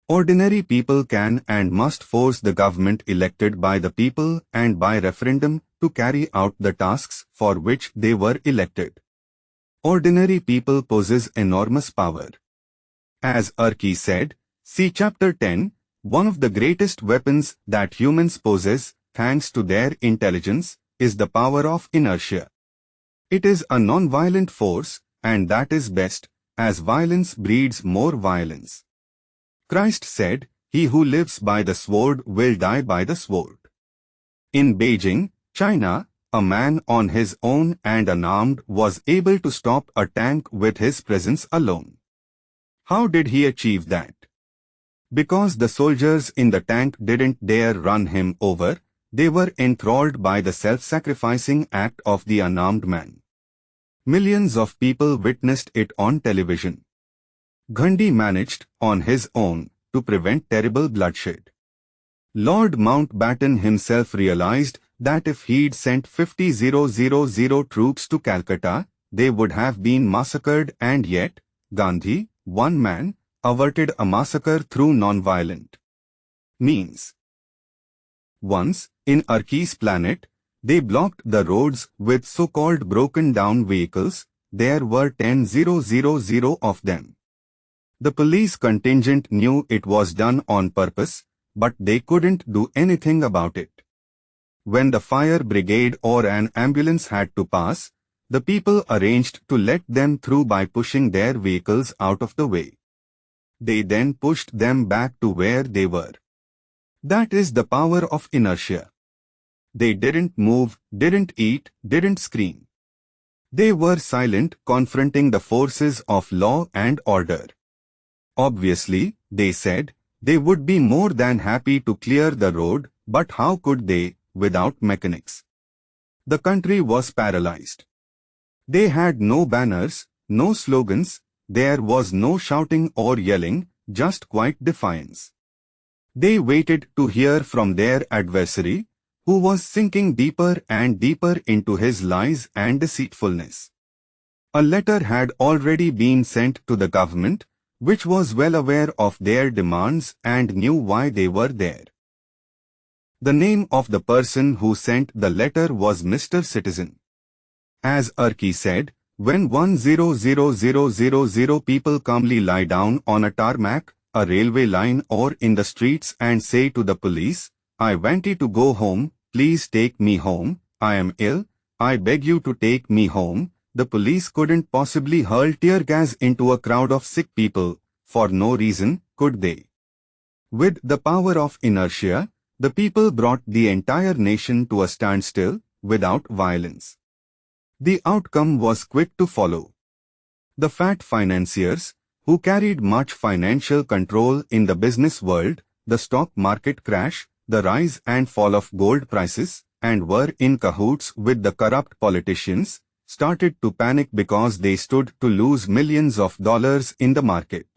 Ordinary people can and must force the government elected by the people and by referendum to carry out the tasks for which they were elected. Ordinary people possess enormous power. As Urki said, see Chapter 10, one of the greatest weapons that humans possess, thanks to their intelligence, is the power of inertia. It is a non-violent force, and that is best, as violence breeds more violence. Christ said, "He who lives by the sword will die by the sword." In Beijing, China, a man on his own and unarmed was able to stop a tank with his presence alone. How did he achieve that? Because the soldiers in the tank didn't dare run him over, they were enthralled by the self-sacrificing act of the unarmed man. Millions of people witnessed it on television. Gandhi managed, on his own, to prevent terrible bloodshed. Lord Mountbatten himself realized that if he'd sent 50,000 troops to Calcutta, they would have been massacred, and yet, Gandhi, one man, averted a massacre through non-violent means. Once, in Urki's planet, they blocked the roads with so-called broken-down vehicles. There were 10,000 of them. The police contingent knew it was done on purpose, but they couldn't do anything about it. When the fire brigade or an ambulance had to pass, the people arranged to let them through by pushing their vehicles out of the way. They then pushed them back to where they were. That is the power of inertia. They didn't move, didn't eat, didn't scream. They were silent, confronting the forces of law and order. Obviously, they said, they would be more than happy to clear the road, but how could they, without mechanics? The country was paralyzed. They had no banners, no slogans, there was no shouting or yelling, just quiet defiance. They waited to hear from their adversary, who was sinking deeper and deeper into his lies and deceitfulness. A letter had already been sent to the government, which was well aware of their demands and knew why they were there. The name of the person who sent the letter was Mr. Citizen. As Urki said, when 100,000 people calmly lie down on a tarmac, a railway line or in the streets and say to the police, "I want you to go home, please take me home, I am ill, I beg you to take me home," the police couldn't possibly hurl tear gas into a crowd of sick people, for no reason, could they? With the power of inertia, the people brought the entire nation to a standstill, without violence. The outcome was quick to follow. The fat financiers, who carried much financial control in the business world, the stock market crash, the rise and fall of gold prices, and were in cahoots with the corrupt politicians, started to panic because they stood to lose millions of dollars in the market.